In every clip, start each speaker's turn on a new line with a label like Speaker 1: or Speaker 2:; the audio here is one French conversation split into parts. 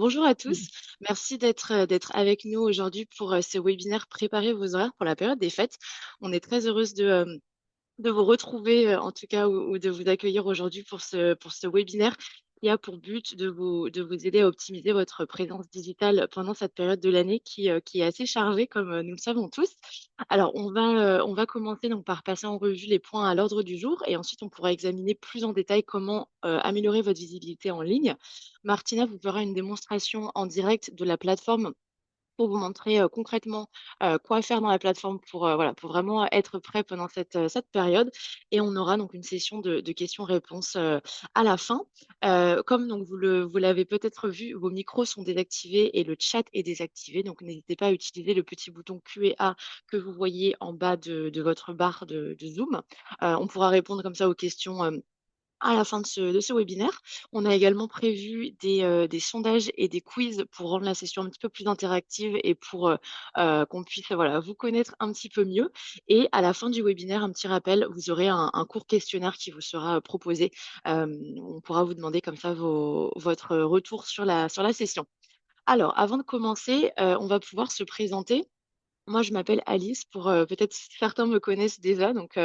Speaker 1: Bonjour à tous, merci d'être avec nous aujourd'hui pour ce webinaire Préparez vos horaires pour la période des fêtes. On est très heureuse de vous retrouver, en tout cas, ou de vous accueillir aujourd'hui pour ce webinaire qui a pour but de vous aider à optimiser votre présence digitale pendant cette période de l'année qui est assez chargée, comme nous le savons tous. Alors, on va commencer donc par passer en revue les points à l'ordre du jour et ensuite on pourra examiner plus en détail comment améliorer votre visibilité en ligne. Martina vous fera une démonstration en direct de la plateforme pour vous montrer, concrètement, quoi faire dans la plateforme pour, voilà, pour vraiment être prêt pendant cette période et on aura donc une session de questions-réponses, à la fin. Comme donc vous l'avez peut-être vu, vos micros sont désactivés et le chat est désactivé, donc n'hésitez pas à utiliser le petit bouton Q&A que vous voyez en bas de votre barre de Zoom. On pourra répondre comme ça aux questions, à la fin de ce webinaire. On a également prévu des sondages et des quiz pour rendre la session un petit peu plus interactive et pour qu'on puisse voilà, vous connaître un petit peu mieux. Et à la fin du webinaire, un petit rappel, vous aurez un court questionnaire qui vous sera proposé. On pourra vous demander comme ça votre retour sur la session. Alors, avant de commencer, on va pouvoir se présenter. Moi, je m'appelle Alice pour, peut-être certains me connaissent déjà, donc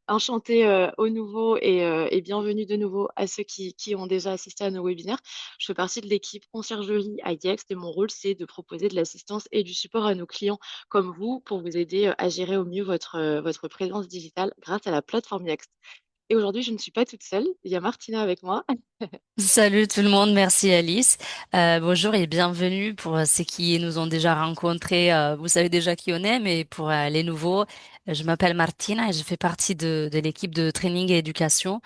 Speaker 1: enchantée, au nouveau et bienvenue de nouveau à ceux qui ont déjà assisté à nos webinaires. Je fais partie de l'équipe conciergerie à Yext et mon rôle, c'est de proposer de l'assistance et du support à nos clients comme vous pour vous aider, à gérer au mieux votre présence digitale grâce à la plateforme Yext. Et aujourd'hui, je ne suis pas toute seule, il y a Martina avec moi.
Speaker 2: Salut tout le monde, merci Alice. Bonjour et bienvenue pour ceux qui nous ont déjà rencontrés. Vous savez déjà qui on est, mais pour les nouveaux, je m'appelle Martina et je fais partie de l'équipe de training et éducation.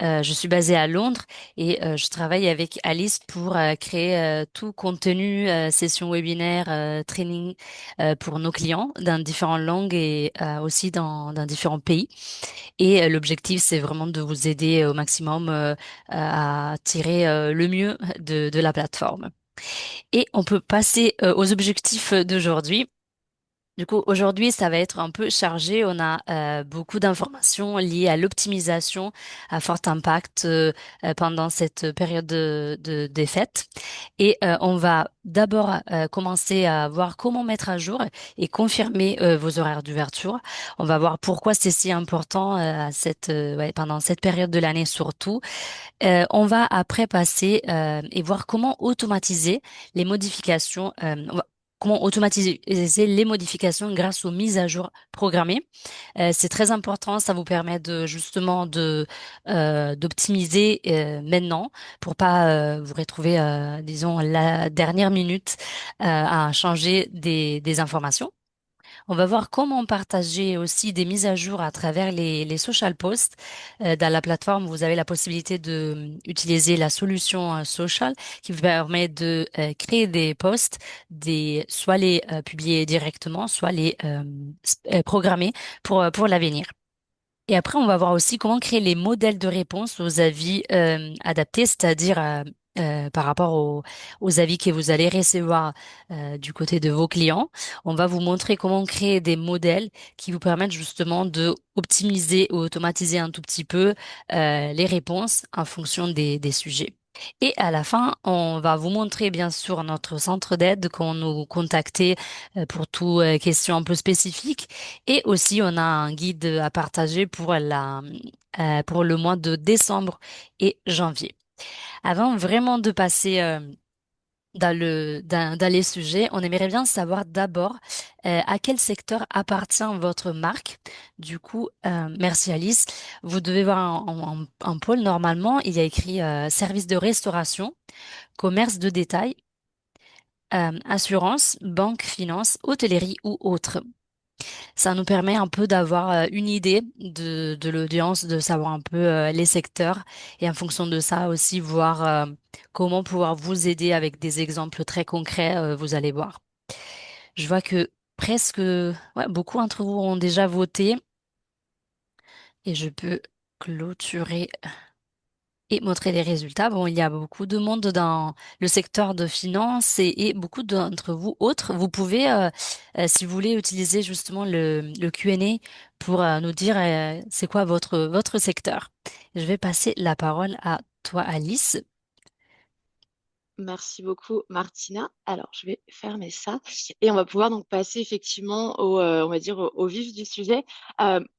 Speaker 2: Je suis basée à Londres et je travaille avec Alice pour créer tout contenu, session webinaire, training pour nos clients dans différentes langues et aussi dans différents pays. Et l'objectif, c'est vraiment de vous aider au maximum à tirer le mieux de la plateforme. Et on peut passer aux objectifs d'aujourd'hui. Du coup, aujourd'hui, ça va être un peu chargé. On a beaucoup d'informations liées à l'optimisation à fort impact pendant cette période des fêtes. Et on va d'abord commencer à voir comment mettre à jour et confirmer vos horaires d'ouverture. On va voir pourquoi c'est si important pendant cette période de l'année surtout. On va après passer et voir comment automatiser les modifications. Comment automatiser les modifications grâce aux mises à jour programmées. C'est très important, ça vous permet de justement de d'optimiser maintenant pour pas vous retrouver, disons, la dernière minute à changer des informations. On va voir comment partager aussi des mises à jour à travers les social posts. Dans la plateforme, vous avez la possibilité de utiliser la solution social qui vous permet de créer des posts, soit les publier directement, soit les programmer pour l'avenir. Et après, on va voir aussi comment créer les modèles de réponse aux avis adaptés, c'est-à-dire par rapport aux avis que vous allez recevoir du côté de vos clients. On va vous montrer comment créer des modèles qui vous permettent justement de optimiser ou automatiser un tout petit peu les réponses en fonction des sujets. Et à la fin, on va vous montrer bien sûr notre centre d'aide quand nous contacter pour toutes questions un peu spécifiques. Et aussi, on a un guide à partager pour le mois de décembre et janvier. Avant vraiment de passer dans les sujets, on aimerait bien savoir d'abord à quel secteur appartient votre marque. Du coup, merci Alice. Vous devez voir un pôle normalement. Il y a écrit service de restauration, commerce de détail, assurance, banque, finance, hôtellerie ou autre. Ça nous permet un peu d'avoir une idée de l'audience, de savoir un peu les secteurs et en fonction de ça aussi voir comment pouvoir vous aider avec des exemples très concrets, vous allez voir. Je vois que presque, ouais, beaucoup d'entre vous ont déjà voté et je peux clôturer et montrer les résultats. Bon, il y a beaucoup de monde dans le secteur de finance et beaucoup d'entre vous autres. Vous pouvez, si vous voulez, utiliser justement le Q&A pour nous dire c'est quoi votre secteur. Je vais passer la parole à toi, Alice.
Speaker 1: Merci beaucoup, Martina. Alors, je vais fermer ça et on va pouvoir donc passer effectivement on va dire au vif du sujet.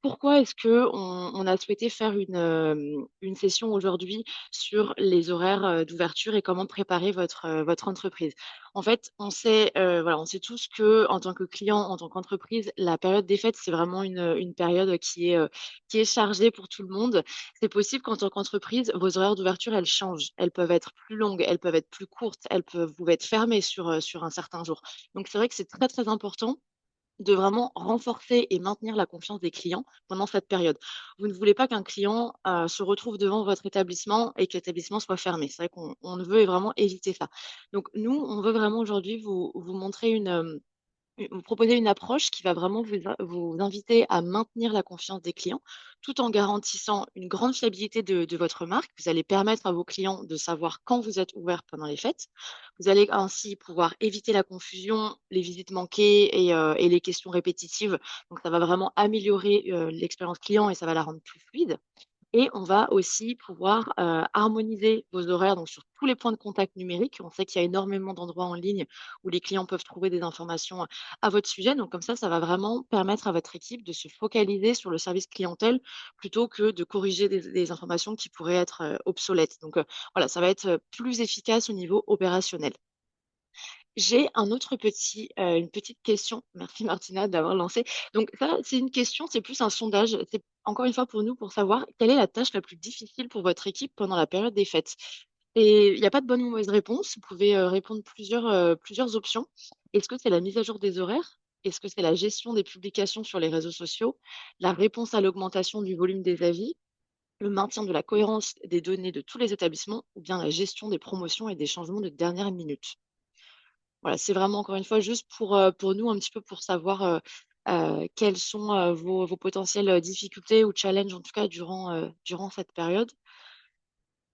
Speaker 1: Pourquoi est-ce que on a souhaité faire une session aujourd'hui sur les horaires d'ouverture et comment préparer votre entreprise? En fait, voilà, on sait tous que en tant que client, en tant qu'entreprise, la période des fêtes, c'est vraiment une période qui est chargée pour tout le monde. C'est possible qu'en tant qu'entreprise, vos horaires d'ouverture, elles changent. Elles peuvent être plus longues, elles peuvent être plus courtes, elles peuvent vous être fermées sur un certain jour. Donc, c'est vrai que c'est très, très important de vraiment renforcer et maintenir la confiance des clients pendant cette période. Vous ne voulez pas qu'un client se retrouve devant votre établissement et que l'établissement soit fermé. C'est vrai qu'on ne veut vraiment éviter ça. Donc, nous, on veut vraiment aujourd'hui vous montrer vous proposez une approche qui va vraiment vous inviter à maintenir la confiance des clients, tout en garantissant une grande fiabilité de votre marque. Vous allez permettre à vos clients de savoir quand vous êtes ouvert pendant les fêtes. Vous allez ainsi pouvoir éviter la confusion, les visites manquées et les questions répétitives. Donc, ça va vraiment améliorer l'expérience client et ça va la rendre plus fluide. Et on va aussi pouvoir harmoniser vos horaires donc sur tous les points de contact numériques. On sait qu'il y a énormément d'endroits en ligne où les clients peuvent trouver des informations à votre sujet. Donc comme ça va vraiment permettre à votre équipe de se focaliser sur le service clientèle plutôt que de corriger des informations qui pourraient être obsolètes. Donc voilà, ça va être plus efficace au niveau opérationnel. J'ai une petite question. Merci Martina d'avoir lancé. Donc ça, c'est une question, c'est plus un sondage. C'est encore une fois pour nous, pour savoir quelle est la tâche la plus difficile pour votre équipe pendant la période des fêtes. Et il n'y a pas de bonne ou mauvaise réponse. Vous pouvez répondre plusieurs options. Est-ce que c'est la mise à jour des horaires? Est-ce que c'est la gestion des publications sur les réseaux sociaux? La réponse à l'augmentation du volume des avis? Le maintien de la cohérence des données de tous les établissements? Ou bien la gestion des promotions et des changements de dernière minute? Voilà, c'est vraiment encore une fois juste pour nous un petit peu pour savoir, quelles sont, vos potentielles, difficultés ou challenges en tout cas durant cette période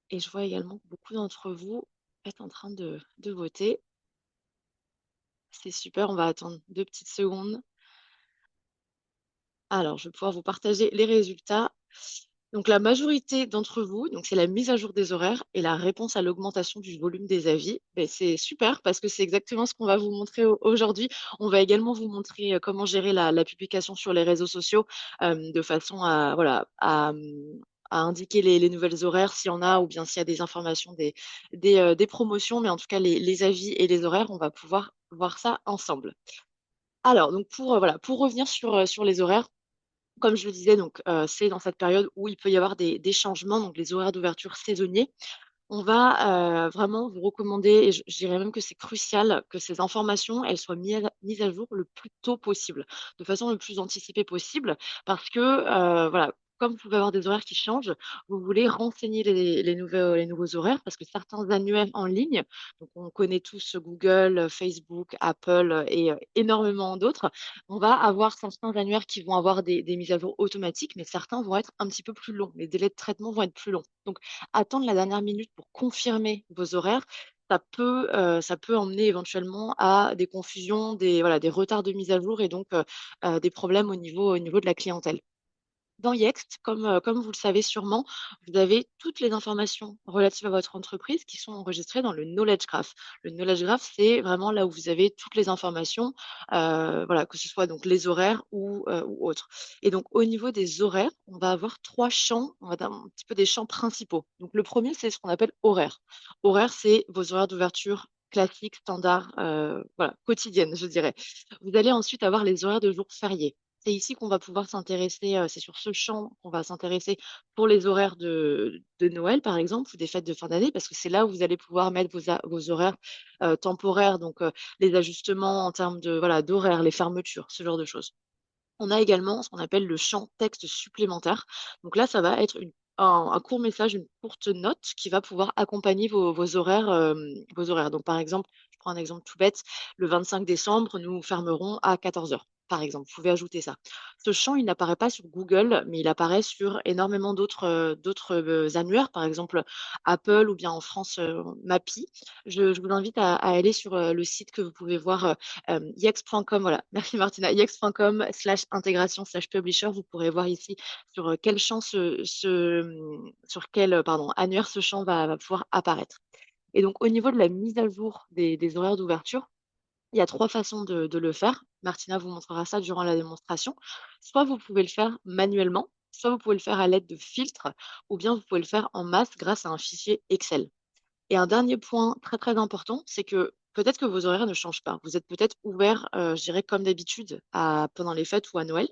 Speaker 1: et je vois également que beaucoup d'entre vous êtes en train de voter. C'est super, on va attendre 2 petites secondes. Alors, je vais pouvoir vous partager les résultats. Donc, la majorité d'entre vous, donc c'est la mise à jour des horaires et la réponse à l'augmentation du volume des avis. Ben, c'est super parce que c'est exactement ce qu'on va vous montrer aujourd'hui. On va également vous montrer comment gérer la publication sur les réseaux sociaux de façon à, voilà, à indiquer les nouvelles horaires s'il y en a ou bien s'il y a des informations, des promotions. Mais en tout cas, les avis et les horaires, on va pouvoir voir ça ensemble. Alors, donc voilà, pour revenir sur les horaires, comme je le disais, donc, c'est dans cette période où il peut y avoir des changements, donc les horaires d'ouverture saisonniers. On va vraiment vous recommander et je dirais même que c'est crucial que ces informations, elles soient mises à jour le plus tôt possible, de façon le plus anticipée possible parce que, voilà, comme vous pouvez avoir des horaires qui changent, vous voulez renseigner les nouveaux horaires parce que certains annuaires en ligne, donc on connaît tous Google, Facebook, Apple, et énormément d'autres. On va avoir certains annuaires qui vont avoir des mises à jour automatiques, mais certains vont être un petit peu plus longs. Les délais de traitement vont être plus longs. Donc attendre la dernière minute pour confirmer vos horaires, ça peut emmener éventuellement à des confusions, des retards de mise à jour et donc des problèmes au niveau de la clientèle. Dans Yext, comme vous le savez sûrement, vous avez toutes les informations relatives à votre entreprise qui sont enregistrées dans le Knowledge Graph. Le Knowledge Graph, c'est vraiment là où vous avez toutes les informations, voilà, que ce soit donc les horaires ou autres. Et donc au niveau des horaires, on va avoir 3 champs, on va dire un petit peu des champs principaux. Donc le premier, c'est ce qu'on appelle horaire. Horaire, c'est vos horaires d'ouverture classiques, standards, voilà, quotidiennes, je dirais. Vous allez ensuite avoir les horaires de jours fériés. C'est ici qu'on va pouvoir s'intéresser, c'est sur ce champ qu'on va s'intéresser pour les horaires de Noël, par exemple, ou des fêtes de fin d'année, parce que c'est là où vous allez pouvoir mettre vos horaires temporaires, donc les ajustements en termes de, voilà, d'horaires, les fermetures, ce genre de choses. On a également ce qu'on appelle le champ texte supplémentaire. Donc là, ça va être un court message, une courte note qui va pouvoir accompagner vos horaires, vos horaires. Donc, par exemple, je prends un exemple tout bête, le 25 décembre, nous fermerons à 14 heures, par exemple. Vous pouvez ajouter ça. Ce champ, il n'apparaît pas sur Google, mais il apparaît sur énormément d'autres annuaires, par exemple Apple ou bien en France, Mappy. Je vous invite à aller sur le site que vous pouvez voir, yext.com, voilà. Merci Martina. Yext.com/intégration/publisher. Vous pourrez voir ici sur quel champ sur quel, pardon, annuaire ce champ va pouvoir apparaître. Et donc, au niveau de la mise à jour des horaires d'ouverture, il y a trois façons de le faire. Martina vous montrera ça durant la démonstration. Soit vous pouvez le faire manuellement, soit vous pouvez le faire à l'aide de filtres, ou bien vous pouvez le faire en masse grâce à un fichier Excel. Et un dernier point très très important, c'est que peut-être que vos horaires ne changent pas. Vous êtes peut-être ouvert, je dirais comme d'habitude, pendant les fêtes ou à Noël.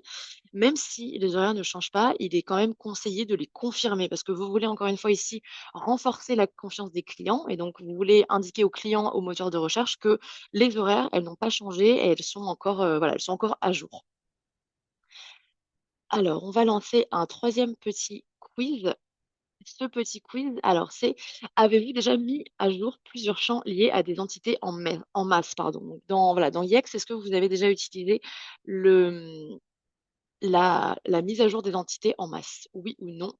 Speaker 1: Même si les horaires ne changent pas, il est quand même conseillé de les confirmer parce que vous voulez encore une fois ici renforcer la confiance des clients et donc vous voulez indiquer aux clients, au moteur de recherche que les horaires, elles n'ont pas changé et elles sont encore, voilà, elles sont encore à jour. Alors, on va lancer un troisième petit quiz. Ce petit quiz, alors c'est, avez-vous déjà mis à jour plusieurs champs liés à des entités en masse, pardon. Donc dans, voilà, dans Yext, est-ce que vous avez déjà utilisé le, la mise à jour des entités en masse? Oui ou non?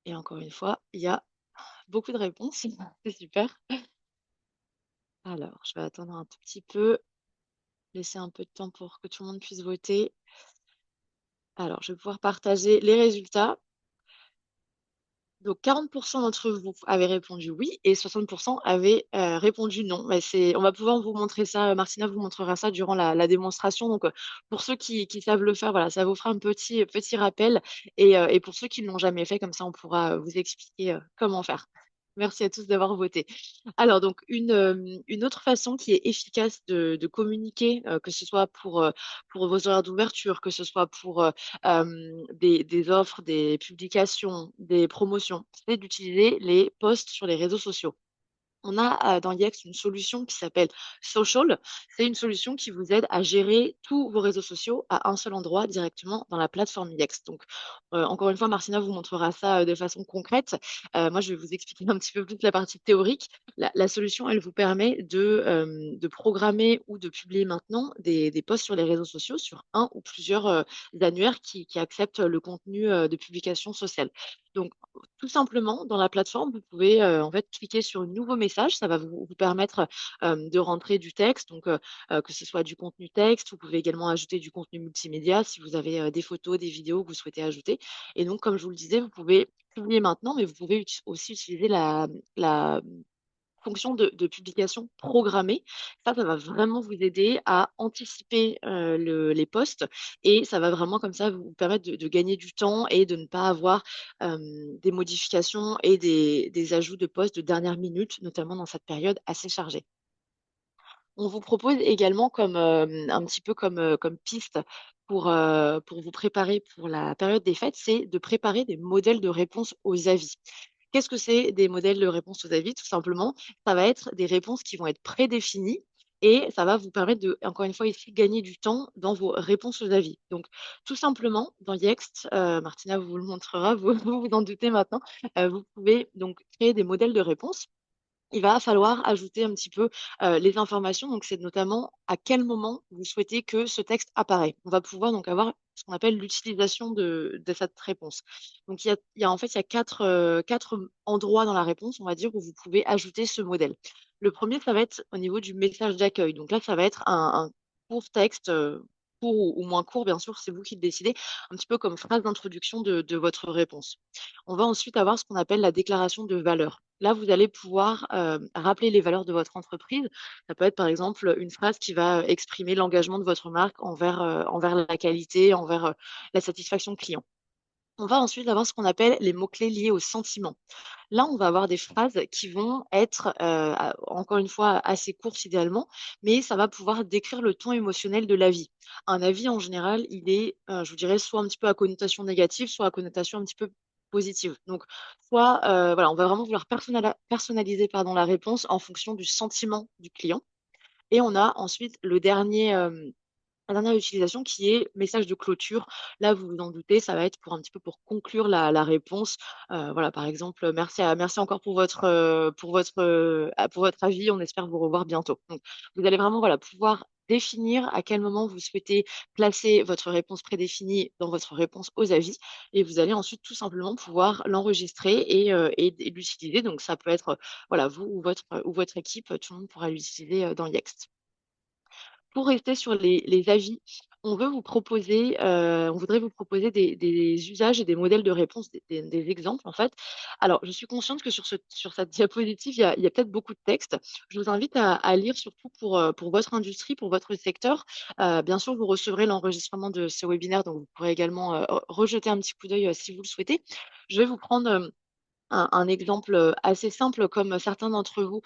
Speaker 1: Et encore une fois, il y a beaucoup de réponses. C'est super. Alors, je vais attendre un tout petit peu, laisser un peu de temps pour que tout le monde puisse voter. Alors, je vais pouvoir partager les résultats. Donc 40% d'entre vous avez répondu oui et 60% avaient répondu non. Mais on va pouvoir vous montrer ça, Martina vous montrera ça durant la démonstration. Donc pour ceux qui savent le faire, voilà, ça vous fera un petit rappel. Et pour ceux qui ne l'ont jamais fait, comme ça on pourra vous expliquer comment faire. Merci à tous d'avoir voté. Alors donc une autre façon qui est efficace de communiquer, que ce soit pour vos horaires d'ouverture, que ce soit pour des offres, des publications, des promotions, c'est d'utiliser les posts sur les réseaux sociaux. On a dans Yext une solution qui s'appelle Social. C'est une solution qui vous aide à gérer tous vos réseaux sociaux à un seul endroit directement dans la plateforme Yext. Donc, encore une fois, Martina vous montrera ça de façon concrète. Moi, je vais vous expliquer un petit peu plus la partie théorique. La solution, elle vous permet de programmer ou de publier maintenant des posts sur les réseaux sociaux sur un ou plusieurs annuaires qui acceptent le contenu de publication sociale. Donc, tout simplement, dans la plateforme, vous pouvez en fait cliquer sur un nouveau message. Ça va vous permettre de rentrer du texte, donc que ce soit du contenu texte. Vous pouvez également ajouter du contenu multimédia si vous avez des photos, des vidéos que vous souhaitez ajouter. Et donc, comme je vous le disais, vous pouvez publier maintenant, mais vous pouvez aussi utiliser la fonction de publication programmée. Ça va vraiment vous aider à anticiper les postes et ça va vraiment comme ça vous permettre de gagner du temps et de ne pas avoir euh, des modifications et des ajouts de postes de dernière minute, notamment dans cette période assez chargée. On vous propose également comme un petit peu comme piste pour vous préparer pour la période des fêtes, c'est de préparer des modèles de réponse aux avis. Qu'est-ce que c'est des modèles de réponse aux avis? Tout simplement, ça va être des réponses qui vont être prédéfinies et ça va vous permettre de, encore une fois ici, gagner du temps dans vos réponses aux avis. Donc, tout simplement, dans Yext, Martina vous le montrera, vous vous en doutez maintenant, vous pouvez donc créer des modèles de réponse. Il va falloir ajouter un petit peu les informations. Donc, c'est notamment à quel moment vous souhaitez que ce texte apparaît. On va pouvoir donc avoir ce qu'on appelle l'utilisation de cette réponse. Donc, en fait, il y a quatre endroits dans la réponse, on va dire, où vous pouvez ajouter ce modèle. Le premier, ça va être au niveau du message d'accueil. Donc là, ça va être un court texte, court ou moins court, bien sûr, c'est vous qui le décidez, un petit peu comme phrase d'introduction de votre réponse. On va ensuite avoir ce qu'on appelle la déclaration de valeur. Là, vous allez pouvoir rappeler les valeurs de votre entreprise. Ça peut être par exemple une phrase qui va exprimer l'engagement de votre marque envers la qualité, envers la satisfaction client. On va ensuite avoir ce qu'on appelle les mots-clés liés au sentiment. Là, on va avoir des phrases qui vont être, encore une fois, assez courtes idéalement, mais ça va pouvoir décrire le ton émotionnel de l'avis. Un avis, en général, il est, je vous dirais, soit un petit peu à connotation négative, soit à connotation un petit peu positive. Donc, soit, voilà, on va vraiment vouloir personnaliser pardon, la réponse en fonction du sentiment du client. Et on a ensuite la dernière utilisation qui est message de clôture. Là, vous vous en doutez, ça va être pour un petit peu pour conclure la réponse. Voilà, par exemple, merci encore pour votre avis. On espère vous revoir bientôt. Donc, vous allez vraiment voilà, pouvoir définir à quel moment vous souhaitez placer votre réponse prédéfinie dans votre réponse aux avis. Et vous allez ensuite tout simplement pouvoir l'enregistrer et l'utiliser. Donc, ça peut être voilà, vous ou votre équipe, tout le monde pourra l'utiliser dans Yext. Pour rester sur les avis, on voudrait vous proposer des usages et des modèles de réponse, des exemples en fait. Alors, je suis consciente que sur cette diapositive, il y a peut-être beaucoup de texte. Je vous invite à lire surtout pour votre industrie, pour votre secteur. Bien sûr, vous recevrez l'enregistrement de ce webinaire, donc vous pourrez également rejeter un petit coup d'œil si vous le souhaitez. Je vais vous prendre un exemple assez simple, comme certains d'entre vous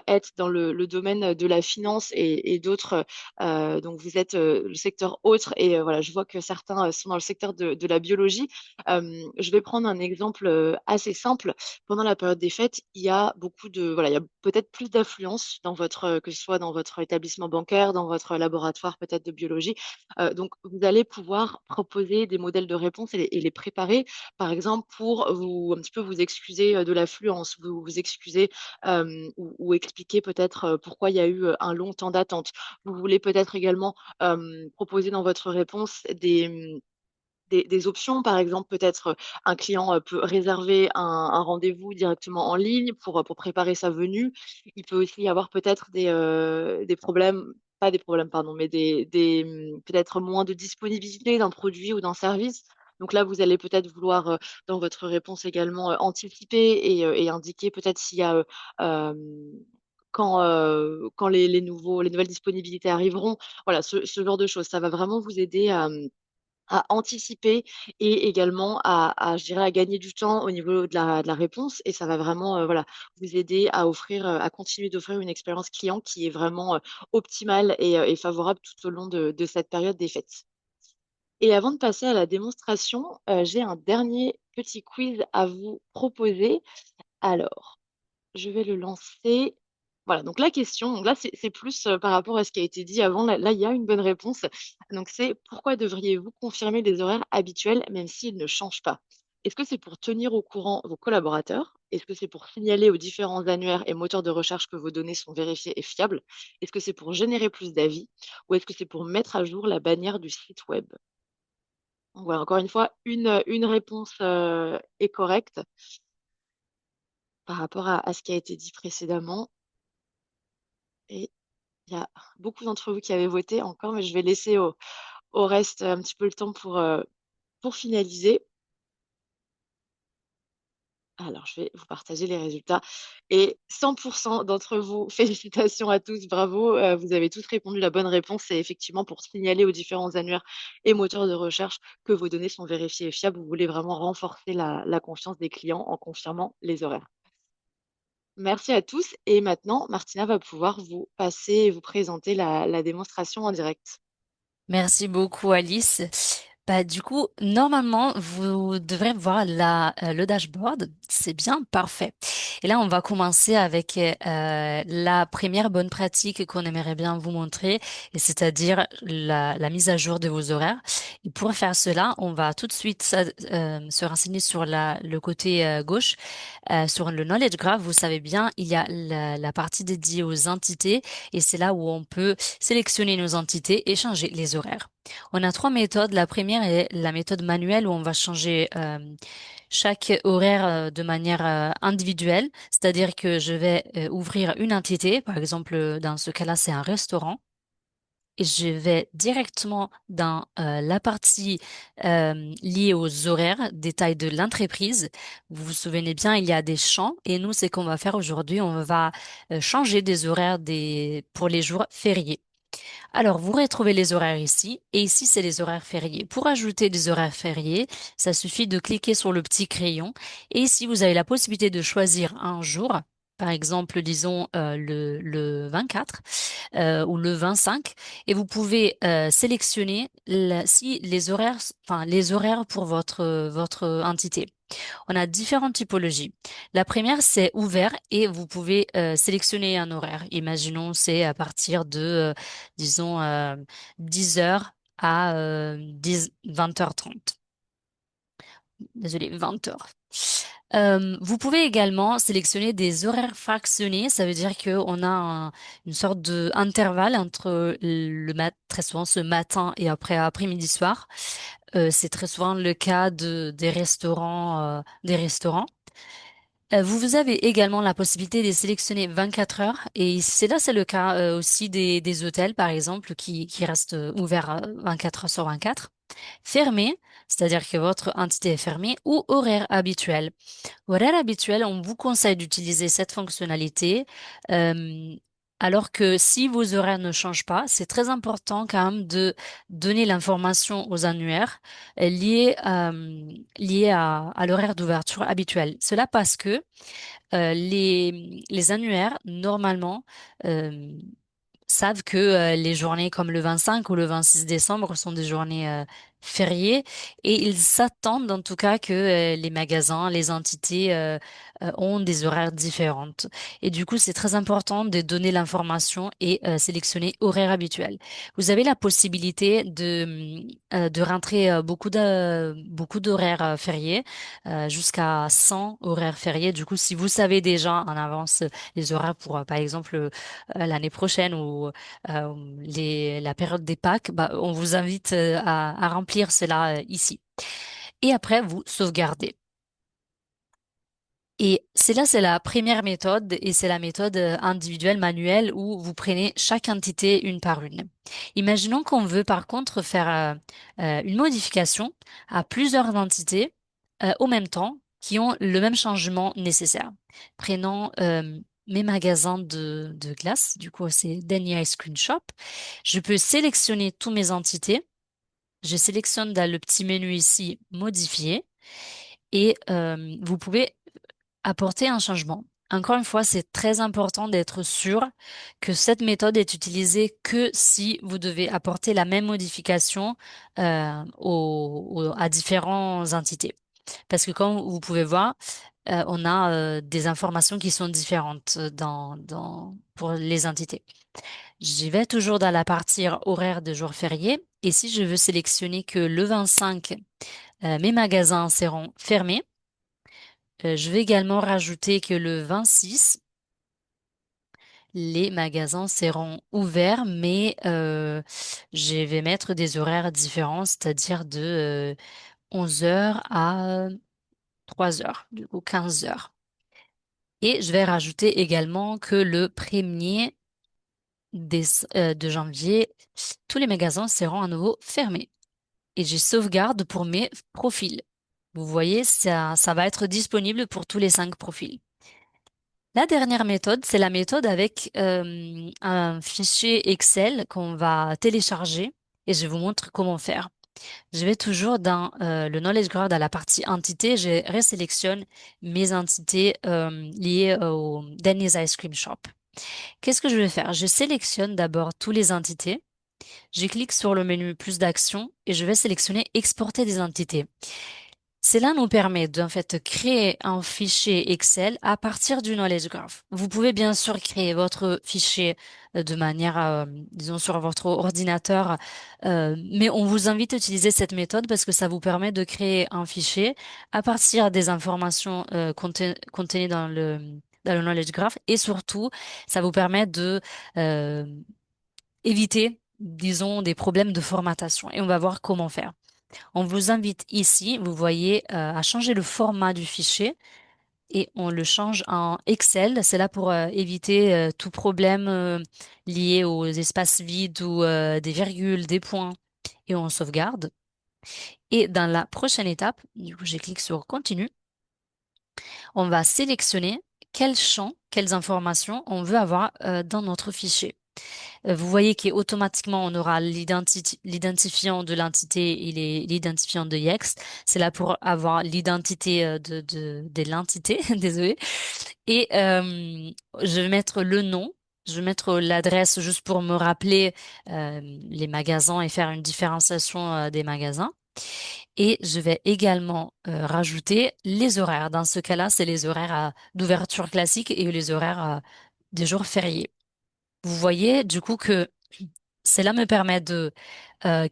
Speaker 1: êtes dans le domaine de la finance et d'autres, donc vous êtes le secteur autre et voilà, je vois que certains sont dans le secteur de la biologie. Je vais prendre un exemple assez simple. Pendant la période des fêtes, il y a beaucoup de, voilà, il y a peut-être plus d'affluence dans votre, que ce soit dans votre établissement bancaire, dans votre laboratoire peut-être de biologie. Donc vous allez pouvoir proposer des modèles de réponse et les préparer par exemple, pour vous un petit peu vous excuser, de l'affluence, vous excuser, ou expliquer peut-être, pourquoi il y a eu, un long temps d'attente. Vous voulez peut-être également, proposer dans votre réponse des options, par exemple, peut-être, un client, peut réserver un rendez-vous directement en ligne pour préparer sa venue. Il peut aussi y avoir peut-être des problèmes pas des problèmes, pardon, mais peut-être moins de disponibilité d'un produit ou d'un service. Donc là, vous allez peut-être vouloir, dans votre réponse également, anticiper et indiquer peut-être s'il y a, hem, quand les nouvelles disponibilités arriveront. Voilà, ce genre de choses. Ça va vraiment vous aider à anticiper et également je dirais, à gagner du temps au niveau de la réponse et ça va vraiment, voilà, vous aider à à continuer d'offrir une expérience client qui est vraiment, optimale et favorable tout au long de cette période des fêtes. Et avant de passer à la démonstration, j'ai un dernier petit quiz à vous proposer. Alors je vais le lancer. Voilà, donc la question, donc là, c'est plus, par rapport à ce qui a été dit avant. Là, il y a une bonne réponse. Donc c'est: «Pourquoi devriez-vous confirmer les horaires habituels même s'ils ne changent pas?» Est-ce que c'est pour tenir au courant vos collaborateurs? Est-ce que c'est pour signaler aux différents annuaires et moteurs de recherche que vos données sont vérifiées et fiables? Est-ce que c'est pour générer plus d'avis? Ou est-ce que c'est pour mettre à jour la bannière du site web? Donc voilà, encore une fois, une réponse, est correcte par rapport à ce qui a été dit précédemment et il y a beaucoup d'entre vous qui avez voté encore, mais je vais laisser au reste un petit peu le temps pour finaliser. Alors, je vais vous partager les résultats et 100 d'entre vous, félicitations à tous, bravo, vous avez tous répondu la bonne réponse. C'est effectivement pour signaler aux différents annuaires et moteurs de recherche que vos données sont vérifiées et fiables. Vous voulez vraiment renforcer la confiance des clients en confirmant les horaires. Merci à tous et maintenant, Martina va pouvoir vous passer et vous présenter la démonstration en direct.
Speaker 2: Merci beaucoup, Alice. Bah, du coup, normalement, vous devrez voir le dashboard. C'est bien, parfait. Et là, on va commencer avec la première bonne pratique qu'on aimerait bien vous montrer, et c'est-à-dire la mise à jour de vos horaires. Et pour faire cela, on va tout de suite se renseigner sur le côté gauche. Sur le Knowledge Graph, vous savez bien, il y a la partie dédiée aux entités, et c'est là où on peut sélectionner nos entités et changer les horaires. On a trois méthodes. La première est la méthode manuelle où on va changer chaque horaire de manière individuelle, c'est-à-dire que je vais ouvrir une entité, par exemple dans ce cas-là c'est un restaurant, et je vais directement dans la partie liée aux horaires, détails de l'entreprise. Vous vous souvenez bien, il y a des champs et nous, c'est qu'on va faire aujourd'hui, on va changer des horaires pour les jours fériés. Alors, vous retrouvez les horaires ici, et ici, c'est les horaires fériés. Pour ajouter des horaires fériés, ça suffit de cliquer sur le petit crayon, et ici, vous avez la possibilité de choisir un jour, par exemple, disons le 24 ou le 25, et vous pouvez sélectionner si les horaires pour votre entité. On a différentes typologies. La première, c'est ouvert et vous pouvez sélectionner un horaire. Imaginons, c'est à partir de, disons, 10 heures à 20h30. Désolé, 20 heures. Vous pouvez également sélectionner des horaires fractionnés. Ça veut dire qu'on a une sorte d'intervalle entre très souvent ce matin et après-midi soir. C'est très souvent le cas des restaurants. Vous avez également la possibilité de sélectionner 24 heures et c'est le cas aussi des hôtels, par exemple, qui restent ouverts 24 heures sur 24. Fermé, c'est-à-dire que votre entité est fermée, ou horaire habituel. Horaire habituel, on vous conseille d'utiliser cette fonctionnalité, euh, alors que si vos horaires ne changent pas, c'est très important quand même de donner l'information aux annuaires liées à l'horaire d'ouverture habituel. Cela parce que les annuaires, normalement, euh, savent que les journées comme le 25 ou le 26 décembre sont des journées fériées et ils s'attendent en tout cas que les magasins, les entités ont des horaires différentes. Et du coup, c'est très important de donner l'information et sélectionner horaire habituel. Vous avez la possibilité de rentrer beaucoup d'horaires fériés, jusqu'à 100 horaires fériés. Du coup, si vous savez déjà en avance les horaires pour, par exemple, l'année prochaine ou la période des Pâques, bah, on vous invite à remplir cela ici. Et après, vous sauvegardez. Et c'est la première méthode et c'est la méthode individuelle manuelle où vous prenez chaque entité une par une. Imaginons qu'on veut par contre faire une modification à plusieurs entités au même temps qui ont le même changement nécessaire. Prenons mes magasins de glace, du coup c'est Denny Ice Cream Shop. Je peux sélectionner toutes mes entités. Je sélectionne dans le petit menu ici modifier et vous pouvez apporter un changement. Encore une fois, c'est très important d'être sûr que cette méthode est utilisée que si vous devez apporter la même modification à différentes entités. Parce que comme vous pouvez voir, on a des informations qui sont différentes pour les entités. J'y vais toujours dans la partie horaire de jours fériés. Et si je veux sélectionner que le 25, mes magasins seront fermés, je vais également rajouter que le 26, les magasins seront ouverts, mais je vais mettre des horaires différents, c'est-à-dire de 11 heures à 3 heures, du coup 15 heures. Et je vais rajouter également que le 1er de janvier, tous les magasins seront à nouveau fermés. Et j'ai sauvegarde pour mes profils. Vous voyez, ça va être disponible pour tous les 5 profils. La dernière méthode, c'est la méthode avec un fichier Excel qu'on va télécharger et je vous montre comment faire. Je vais toujours dans le Knowledge Graph, à la partie entité, je résélectionne mes entités liées au Denny's Ice Cream Shop. Qu'est-ce que je vais faire? Je sélectionne d'abord toutes les entités, je clique sur le menu plus d'actions et je vais sélectionner exporter des entités. Cela nous permet d'en fait créer un fichier Excel à partir du Knowledge Graph. Vous pouvez bien sûr créer votre fichier de manière, disons, sur votre ordinateur, mais on vous invite à utiliser cette méthode parce que ça vous permet de créer un fichier à partir des informations contenues dans le Knowledge Graph et surtout, ça vous permet de éviter, disons, des problèmes de formatation. Et on va voir comment faire. On vous invite ici, vous voyez, à changer le format du fichier et on le change en Excel. C'est là pour éviter tout problème lié aux espaces vides ou des virgules, des points. Et on sauvegarde. Et dans la prochaine étape, du coup, je clique sur Continue. On va sélectionner quels champs, quelles informations on veut avoir dans notre fichier. Vous voyez qu'automatiquement, on aura l'identifiant de l'entité et l'identifiant de Yext. C'est là pour avoir l'identité de l'entité, désolé. Et je vais mettre le nom. Je vais mettre l'adresse juste pour me rappeler les magasins et faire une différenciation des magasins. Et je vais également rajouter les horaires. Dans ce cas-là, c'est les horaires d'ouverture classique et les horaires des jours fériés. Vous voyez du coup que cela me permet de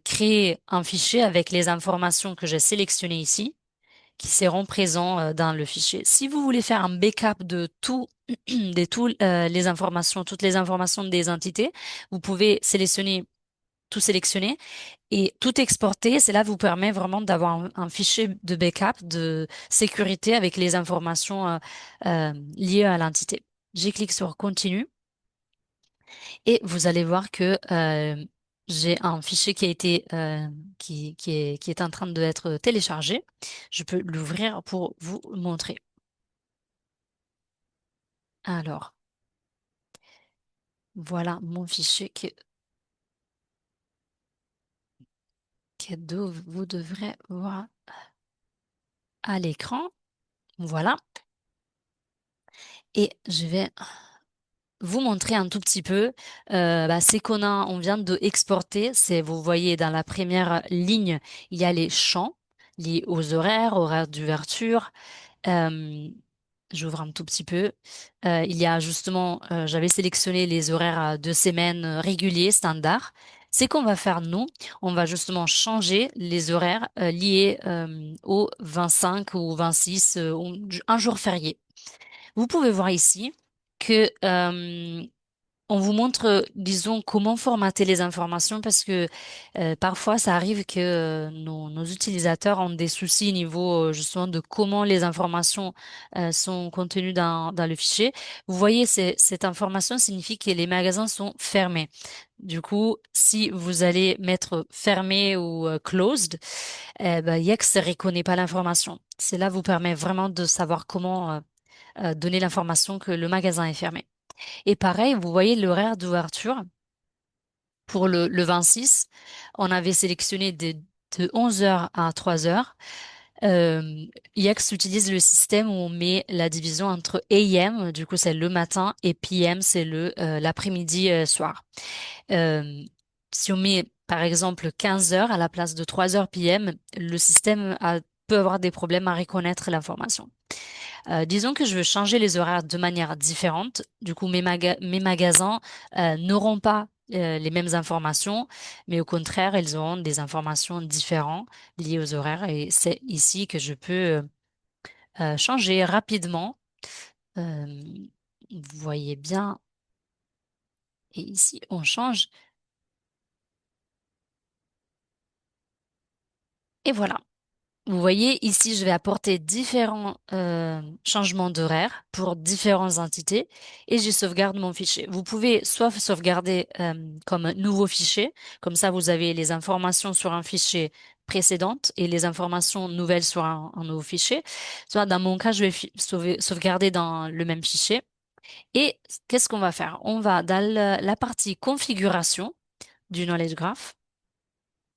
Speaker 2: créer un fichier avec les informations que j'ai sélectionnées ici, qui seront présents dans le fichier. Si vous voulez faire un backup de tout, toutes les informations des entités, vous pouvez sélectionner tout sélectionner et tout exporter. Cela vous permet vraiment d'avoir un fichier de backup de sécurité avec les informations liées à l'entité. J'ai cliqué sur Continue et vous allez voir que j'ai un fichier qui a été qui est en train d'être téléchargé. Je peux l'ouvrir pour vous montrer. Alors, voilà mon fichier vous devrez voir à l'écran. Voilà. Et je vais vous montrer un tout petit peu. C'est on vient de exporter. Vous voyez dans la première ligne, il y a les champs liés aux horaires d'ouverture. Euh, J'ouvre un tout petit peu. Il y a justement, j'avais sélectionné les horaires de semaine réguliers, standards. C'est qu'on va faire, nous, on va justement changer les horaires liés au 25 ou 26, un jour férié. Vous pouvez voir ici que on vous montre, disons, comment formater les informations parce que parfois ça arrive que nos utilisateurs ont des soucis au niveau justement de comment les informations sont contenues dans le fichier. Vous voyez, cette information signifie que les magasins sont fermés. Du coup, si vous allez mettre fermé ou closed, Yext ne reconnaît pas l'information. Cela vous permet vraiment de savoir comment donner l'information que le magasin est fermé. Et pareil, vous voyez l'horaire d'ouverture pour le 26, on avait sélectionné de 11 heures à 3 heures. Yext utilise le système où on met la division entre AM, du coup c'est le matin, et PM, c'est l'après-midi soir. Euh, Si on met par exemple 15 heures à la place de 3 heures PM, le système peut avoir des problèmes à reconnaître l'information. Disons que je veux changer les horaires de manière différente. Du coup, mes magasins n'auront pas les mêmes informations, mais au contraire, ils auront des informations différentes liées aux horaires. Et c'est ici que je peux changer rapidement. Euh, Vous voyez bien. Et ici, on change. Et voilà. Vous voyez, ici, je vais apporter différents changements d'horaire pour différentes entités et je sauvegarde mon fichier. Vous pouvez soit sauvegarder comme nouveau fichier, comme ça vous avez les informations sur un fichier précédent et les informations nouvelles sur un nouveau fichier. Soit dans mon cas, je vais sauvegarder dans le même fichier. Et qu'est-ce qu'on va faire? On va dans la partie configuration du Knowledge Graph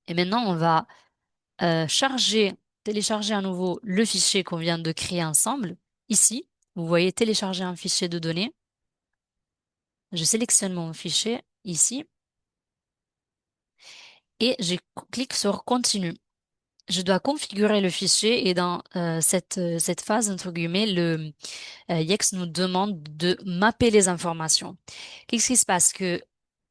Speaker 2: et maintenant on va télécharger à nouveau le fichier qu'on vient de créer ensemble. Ici, vous voyez télécharger un fichier de données. Je sélectionne mon fichier ici et je clique sur Continue. Je dois configurer le fichier et dans cette phase, entre guillemets, Yext nous demande de mapper les informations. Qu'est-ce qui se passe?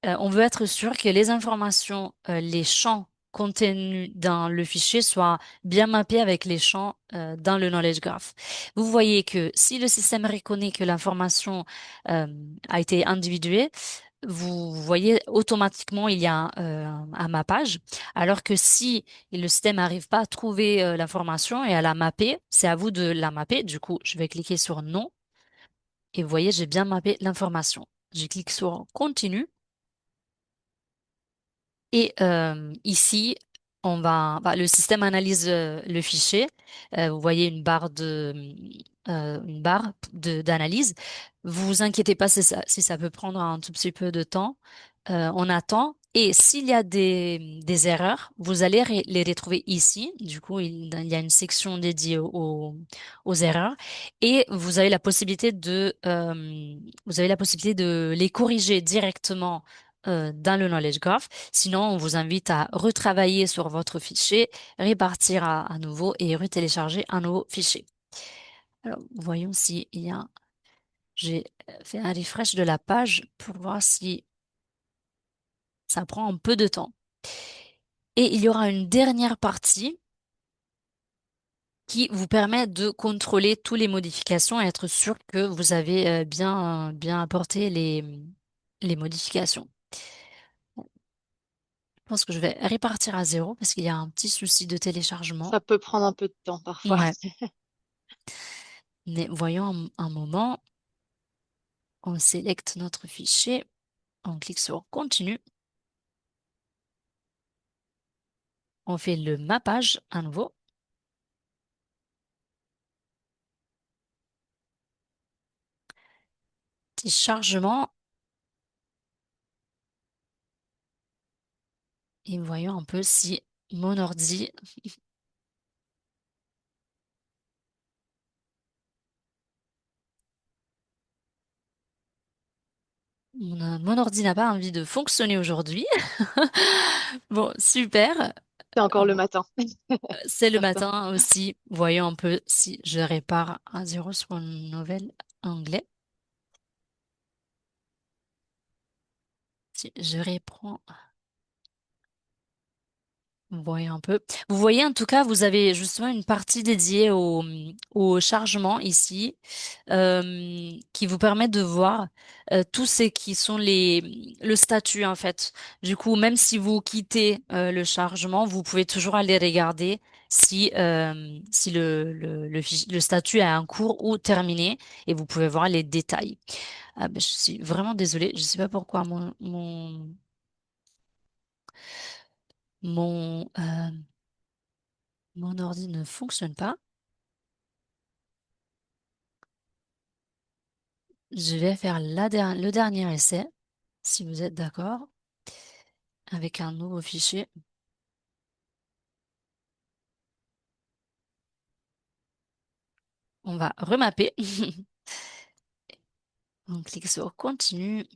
Speaker 2: On veut être sûr que les informations, les champs contenus dans le fichier soient bien mappés avec les champs dans le Knowledge Graph. Vous voyez que si le système reconnaît que l'information euh, a été individuée, vous voyez automatiquement il y a un mappage, alors que si le système n'arrive pas à trouver l'information et à la mapper, c'est à vous de la mapper. Du coup, je vais cliquer sur Non et vous voyez, j'ai bien mappé l'information. Je clique sur Continue. Et ici, le système analyse le fichier. Vous voyez une barre d'analyse. Vous vous inquiétez pas si ça peut prendre un tout petit peu de temps. On attend. Et s'il y a des erreurs, vous allez les retrouver ici. Du coup, il y a une section dédiée aux erreurs. Et vous avez la possibilité de les corriger directement dans le Knowledge Graph. Sinon, on vous invite à retravailler sur votre fichier, répartir à nouveau et retélécharger un nouveau fichier. Alors, voyons si il y a... J'ai fait un refresh de la page pour voir si ça prend un peu de temps. Et il y aura une dernière partie qui vous permet de contrôler toutes les modifications et être sûr que vous avez bien apporté les modifications. pense que je vais repartir à zéro parce qu'il y a un petit souci de téléchargement.
Speaker 1: Ça peut prendre un peu de temps parfois.
Speaker 2: Ouais, mais voyons un moment. On sélecte notre fichier, on clique sur Continue, on fait le mappage à nouveau. Petit chargement et voyons un peu si mon ordi, mon ordi n'a pas envie de fonctionner aujourd'hui. Bon, super.
Speaker 1: C'est encore le
Speaker 2: Bon,
Speaker 1: matin,
Speaker 2: c'est le
Speaker 1: certain.
Speaker 2: matin aussi. Voyons un peu si je répare à zéro sur un nouvel onglet. Si je reprends. Voyons un peu. Vous voyez, en tout cas, vous avez justement une partie dédiée au chargement ici, qui vous permet de voir tous ces qui sont le statut en fait. Du coup, même si vous quittez le chargement, vous pouvez toujours aller regarder si le statut est en cours ou terminé et vous pouvez voir les détails. Ah, ben, je suis vraiment désolée, je ne sais pas pourquoi mon mon ordi ne fonctionne pas. Je vais faire le dernier essai, si vous êtes d'accord, avec un nouveau fichier. On va remapper. On clique sur Continue.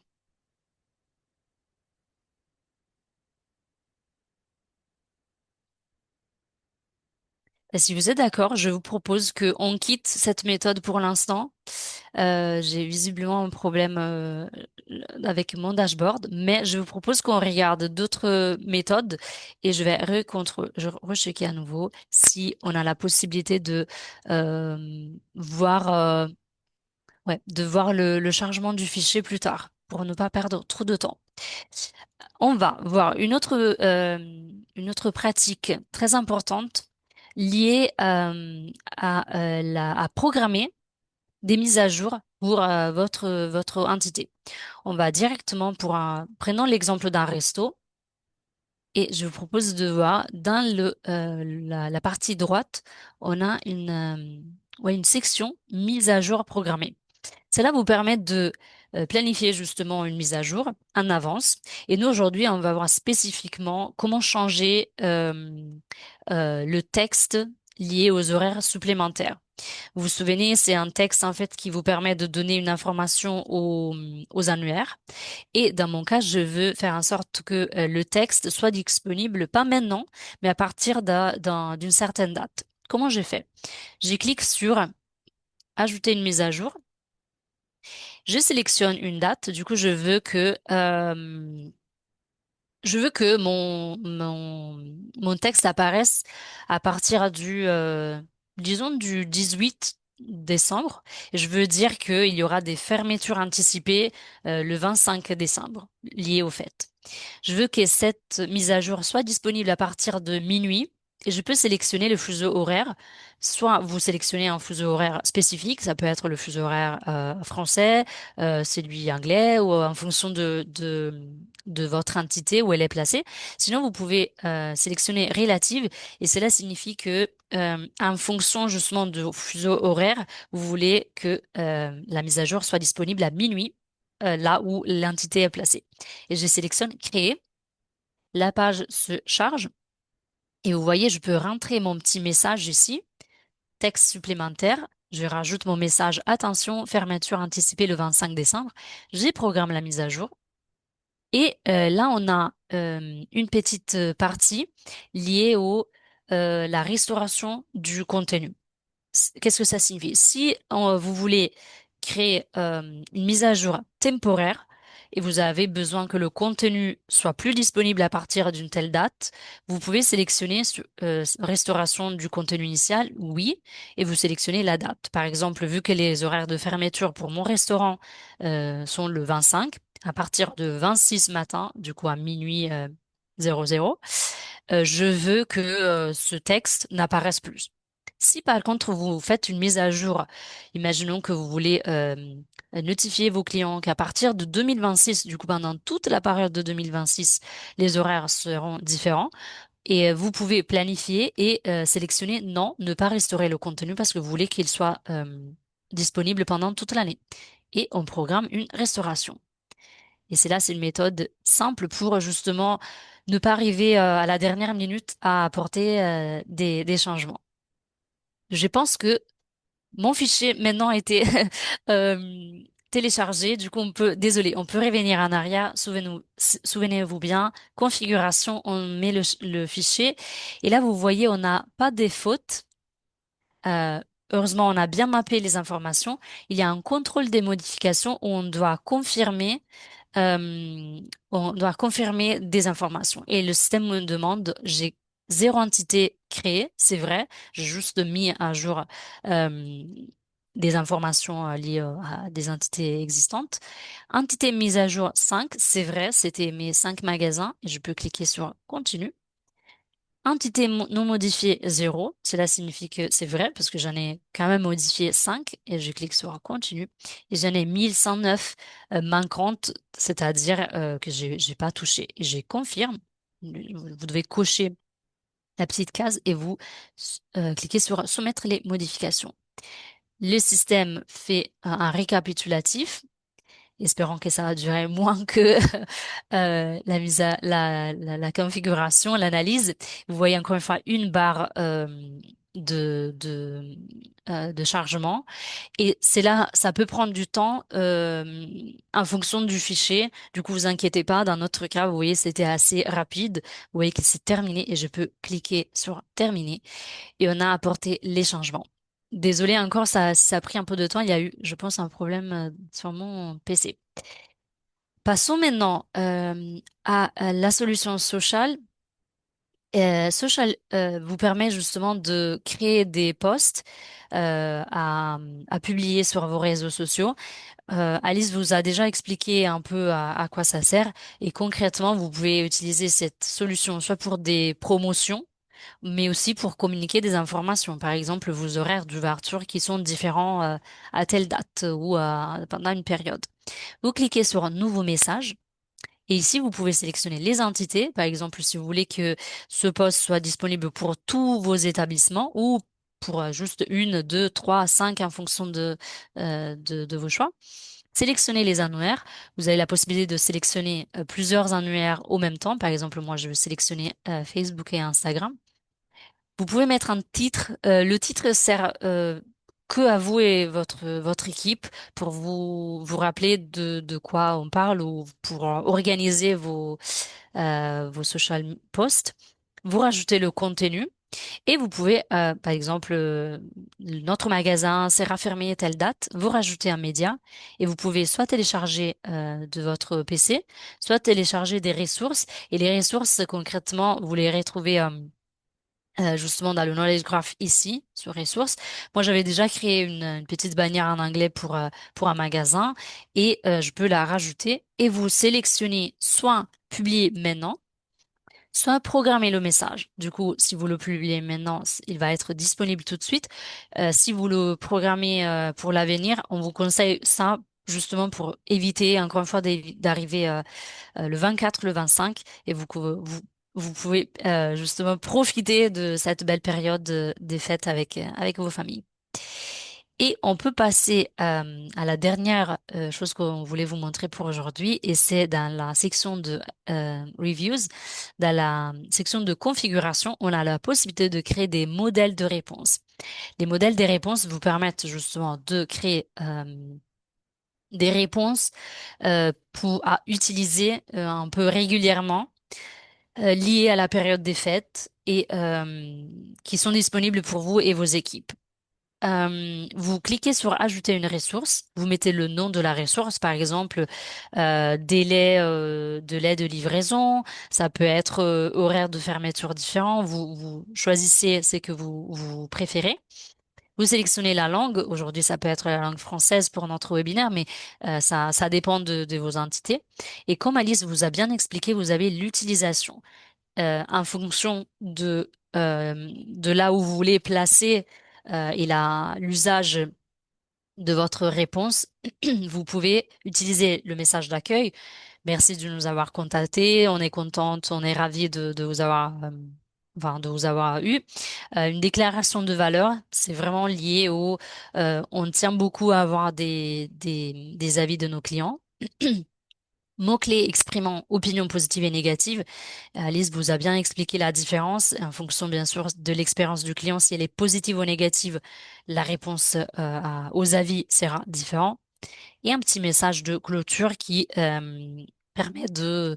Speaker 2: Et si vous êtes d'accord, je vous propose qu'on quitte cette méthode pour l'instant. J'ai visiblement un problème avec mon dashboard, mais je vous propose qu'on regarde d'autres méthodes et je vais rechecker à nouveau si on a la possibilité de voir de voir le chargement du fichier plus tard pour ne pas perdre trop de temps. On va voir une autre pratique très importante liée à programmer des mises à jour pour votre entité. On va directement prenons l'exemple d'un resto et je vous propose de voir dans la partie droite, on a une section mise à jour programmée. Cela vous permet de planifier justement une mise à jour en avance. Et nous, aujourd'hui, on va voir spécifiquement comment changer le texte lié aux horaires supplémentaires. Vous vous souvenez, c'est un texte en fait qui vous permet de donner une information aux annuaires. Et dans mon cas, je veux faire en sorte que le texte soit disponible pas maintenant, mais à partir d'une certaine date. Comment j'ai fait? J'ai cliqué sur Ajouter une mise à jour. Je sélectionne une date. Du coup, je veux que mon texte apparaisse à partir disons, du 18 décembre. Et je veux dire qu'il y aura des fermetures anticipées le 25 décembre liées au fait. Je veux que cette mise à jour soit disponible à partir de minuit et je peux sélectionner le fuseau horaire. Soit vous sélectionnez un fuseau horaire spécifique, ça peut être le fuseau horaire français, celui anglais ou en fonction de votre entité où elle est placée. Sinon, vous pouvez sélectionner relative et cela signifie que en fonction justement du fuseau horaire, vous voulez que la mise à jour soit disponible à minuit, là où l'entité est placée. Et je sélectionne Créer. La page se charge et vous voyez, je peux rentrer mon petit message ici, texte supplémentaire. Je rajoute mon message Attention, fermeture anticipée le 25 décembre. J'y programme la mise à jour. Et là, on a une petite partie liée la restauration du contenu. Qu'est-ce que ça signifie? Si vous voulez créer une mise à jour temporaire et vous avez besoin que le contenu soit plus disponible à partir d'une telle date, vous pouvez sélectionner restauration du contenu initial, oui, et vous sélectionnez la date. Par exemple, vu que les horaires de fermeture pour mon restaurant sont le 25, à partir de 26 matin, du coup à minuit 00, je veux que ce texte n'apparaisse plus. Si par contre vous faites une mise à jour, imaginons que vous voulez notifier vos clients qu'à partir de 2026, du coup pendant toute la période de 2026, les horaires seront différents et vous pouvez planifier et sélectionner non, ne pas restaurer le contenu parce que vous voulez qu'il soit disponible pendant toute l'année. Et on programme une restauration. Et c'est une méthode simple pour justement ne pas arriver à la dernière minute à apporter des changements. Je pense que mon fichier maintenant a été euh, téléchargé. Du coup, désolé, on peut revenir en arrière. Souvenez-vous bien, configuration, on met le fichier. Et là, vous voyez, on n'a pas des fautes. Euh, Heureusement, on a bien mappé les informations. Il y a un contrôle des modifications où euh, on doit confirmer des informations. Et le système me demande, j'ai zéro entité créée, c'est vrai. J'ai juste mis à jour euh, des informations liées à des entités existantes. Entité mise à jour 5, c'est vrai, c'était mes 5 magasins. Et je peux cliquer sur Continue. Entité non modifiée 0, cela signifie que c'est vrai parce que j'en ai quand même modifié 5 et je clique sur continue et j'en ai 1109 manquantes, c'est-à-dire que j'ai pas touché. Et je confirme, vous devez cocher la petite case et vous cliquez sur soumettre les modifications. Le système fait un récapitulatif. Espérons que ça va durer moins que la mise à la configuration, l'analyse. Vous voyez encore une fois une barre de, de, de chargement. Et c'est là, ça peut prendre du temps en fonction du fichier. Du coup, vous inquiétez pas. Dans notre cas, vous voyez, c'était assez rapide. Vous voyez que c'est terminé et je peux cliquer sur terminer et on a apporté les changements. Désolée encore, ça a pris un peu de temps. Il y a eu, je pense, un problème sur mon PC. Passons maintenant à la solution social. Social vous permet justement de créer des posts à publier sur vos réseaux sociaux. Alice vous a déjà expliqué un peu à quoi ça sert et concrètement, vous pouvez utiliser cette solution soit pour des promotions, mais aussi pour communiquer des informations. Par exemple, vos horaires d'ouverture qui sont différents à telle date ou pendant une période. Vous cliquez sur un nouveau message. Et ici, vous pouvez sélectionner les entités. Par exemple, si vous voulez que ce poste soit disponible pour tous vos établissements ou pour juste une, deux, trois, cinq en fonction de vos choix. Sélectionnez les annuaires. Vous avez la possibilité de sélectionner plusieurs annuaires au même temps. Par exemple, moi, je vais sélectionner Facebook et Instagram. Vous pouvez mettre un titre. Le titre sert que à vous et votre équipe pour vous rappeler de quoi on parle ou pour organiser vos social posts. Vous rajoutez le contenu et vous pouvez, par exemple, notre magasin sera fermé telle date. Vous rajoutez un média et vous pouvez soit télécharger de votre PC, soit télécharger des ressources. Et les ressources, concrètement, vous les retrouvez justement dans le Knowledge Graph ici, sur ressources. Moi, j'avais déjà créé une petite bannière en anglais pour un magasin et je peux la rajouter et vous sélectionnez soit publier maintenant, soit programmer le message. Du coup, si vous le publiez maintenant, il va être disponible tout de suite. Si vous le programmez pour l'avenir, on vous conseille ça justement pour éviter encore une fois d'arriver le 24, le 25, et vous pouvez justement profiter de cette belle période des fêtes avec vos familles. Et on peut passer à la dernière chose qu'on voulait vous montrer pour aujourd'hui, et c'est dans la section de reviews, dans la section de configuration, on a la possibilité de créer des modèles de réponses. Les modèles des réponses vous permettent justement de créer des réponses à utiliser un peu régulièrement liées à la période des fêtes et qui sont disponibles pour vous et vos équipes. Vous cliquez sur Ajouter une ressource, vous mettez le nom de la ressource, par exemple délai de livraison, ça peut être horaire de fermeture différent, vous choisissez ce que vous préférez. Vous sélectionnez la langue. Aujourd'hui, ça peut être la langue française pour notre webinaire, mais ça dépend de vos entités. Et comme Alice vous a bien expliqué, vous avez l'utilisation en fonction de là où vous voulez placer et l'usage de votre réponse. Vous pouvez utiliser le message d'accueil. Merci de nous avoir contactés. On est contente, on est ravis de vous avoir, enfin, de vous avoir eu. Une déclaration de valeur, c'est vraiment lié on tient beaucoup à avoir des avis de nos clients. Mots-clés exprimant opinion positive et négative. Alice vous a bien expliqué la différence en fonction, bien sûr, de l'expérience du client. Si elle est positive ou négative, la réponse aux avis sera différente. Et un petit message de clôture qui permet de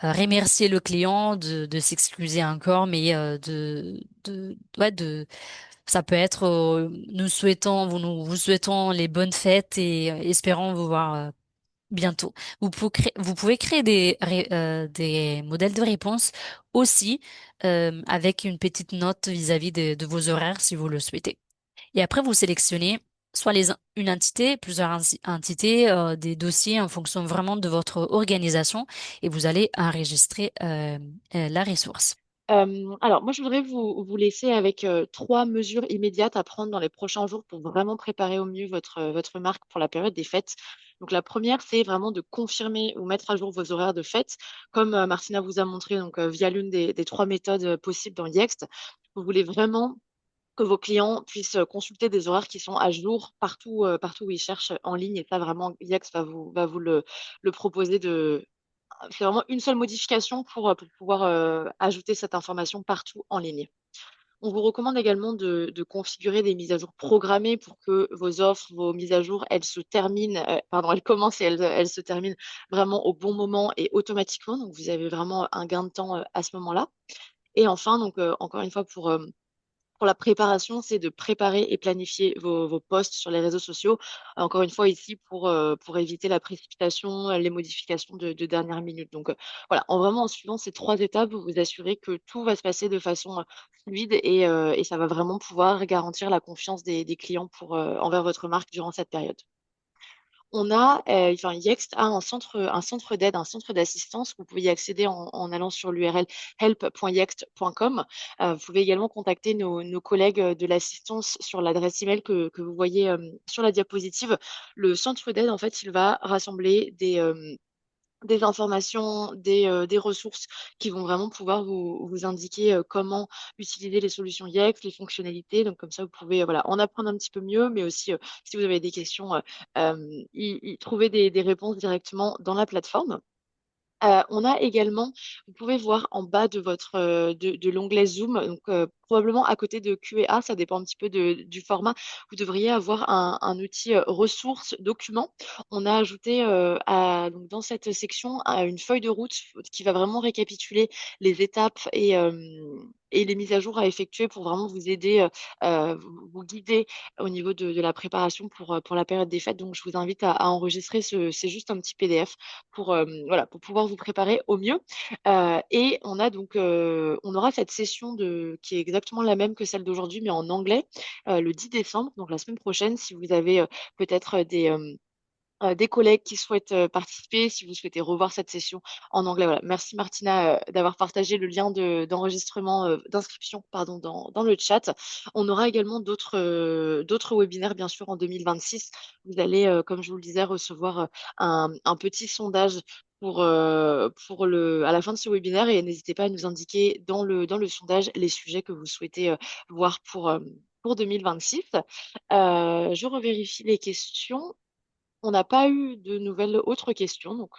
Speaker 2: remercier le client, de s'excuser encore, mais ouais, ça peut être vous souhaitons les bonnes fêtes et espérons vous voir bientôt. Vous pouvez créer des modèles de réponse aussi avec une petite note vis-à-vis de vos horaires si vous le souhaitez. Et après, vous sélectionnez soit une entité, plusieurs entités, des dossiers en fonction vraiment de votre organisation et vous allez enregistrer la ressource.
Speaker 1: Alors, moi, je voudrais vous laisser avec trois mesures immédiates à prendre dans les prochains jours pour vraiment préparer au mieux votre marque pour la période des fêtes. Donc, la première, c'est vraiment de confirmer ou mettre à jour vos horaires de fête, comme Martina vous a montré donc, via l'une des trois méthodes possibles dans Yext. Vous voulez vraiment que vos clients puissent consulter des horaires qui sont à jour partout où ils cherchent en ligne. Et ça, vraiment, Yext va vous le proposer c'est vraiment une seule modification pour pouvoir ajouter cette information partout en ligne. On vous recommande également de configurer des mises à jour programmées pour que vos offres, vos mises à jour, elles se terminent, pardon, elles commencent et elles se terminent vraiment au bon moment et automatiquement. Donc, vous avez vraiment un gain de temps à ce moment-là. Et enfin, donc, encore une fois, pour la préparation, c'est de préparer et planifier vos posts sur les réseaux sociaux. Encore une fois, ici, pour éviter la précipitation, les modifications de dernière minute. Donc, voilà, vraiment, en suivant ces trois étapes, vous vous assurez que tout va se passer de façon fluide et ça va vraiment pouvoir garantir la confiance des clients envers votre marque durant cette période. Enfin, Yext a un centre d'aide, un centre d'assistance. Vous pouvez y accéder en allant sur l'URL help.yext.com. Vous pouvez également contacter nos collègues de l'assistance sur l'adresse email que vous voyez sur la diapositive. Le centre d'aide, en fait, il va rassembler des informations, des ressources qui vont vraiment pouvoir vous indiquer comment utiliser les solutions Yext, les fonctionnalités. Donc comme ça, vous pouvez voilà, en apprendre un petit peu mieux, mais aussi si vous avez des questions, trouver des réponses directement dans la plateforme. On a également, vous pouvez voir en bas de l'onglet Zoom, donc probablement à côté de Q&A, ça dépend un petit peu du format, vous devriez avoir un outil ressources, documents. On a ajouté donc dans cette section une feuille de route qui va vraiment récapituler les étapes et les mises à jour à effectuer pour vraiment vous aider, vous guider au niveau de la préparation pour la période des fêtes. Donc, je vous invite à enregistrer c'est juste un petit PDF voilà, pour pouvoir vous préparer au mieux. Et on aura cette session qui est exactement la même que celle d'aujourd'hui, mais en anglais, le 10 décembre, donc la semaine prochaine, si vous avez peut-être des collègues qui souhaitent participer, si vous souhaitez revoir cette session en anglais. Voilà. Merci Martina d'avoir partagé le lien d'enregistrement, d'inscription, pardon, dans le chat. On aura également d'autres webinaires, bien sûr, en 2026. Vous allez, comme je vous le disais, recevoir un petit sondage à la fin de ce webinaire et n'hésitez pas à nous indiquer dans le sondage les sujets que vous souhaitez voir pour 2026. Je revérifie les questions. On n'a pas eu de nouvelles autres questions, donc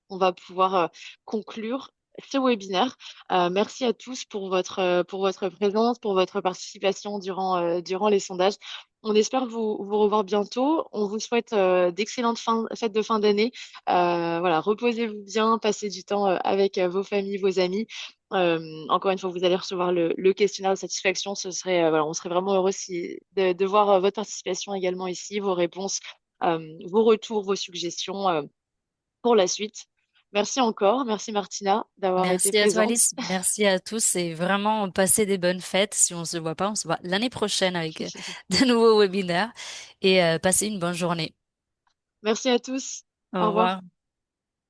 Speaker 1: on va pouvoir conclure ce webinaire. Merci à tous pour votre présence, pour votre participation durant les sondages. On espère vous revoir bientôt. On vous souhaite d'excellentes fêtes de fin d'année. Voilà, reposez-vous bien, passez du temps avec vos familles, vos amis. Encore une fois, vous allez recevoir le questionnaire de satisfaction. Voilà, on serait vraiment heureux de voir votre participation également ici, vos réponses, vos retours, vos suggestions pour la suite. Merci encore. Merci Martina d'avoir été
Speaker 2: Merci à toi,
Speaker 1: présente.
Speaker 2: Alice. Merci à tous et vraiment passez des bonnes fêtes. Si on se voit pas, on se voit l'année prochaine avec de nouveaux webinaires et passez une bonne journée.
Speaker 1: Merci à tous.
Speaker 2: Au
Speaker 1: Au revoir.
Speaker 2: revoir.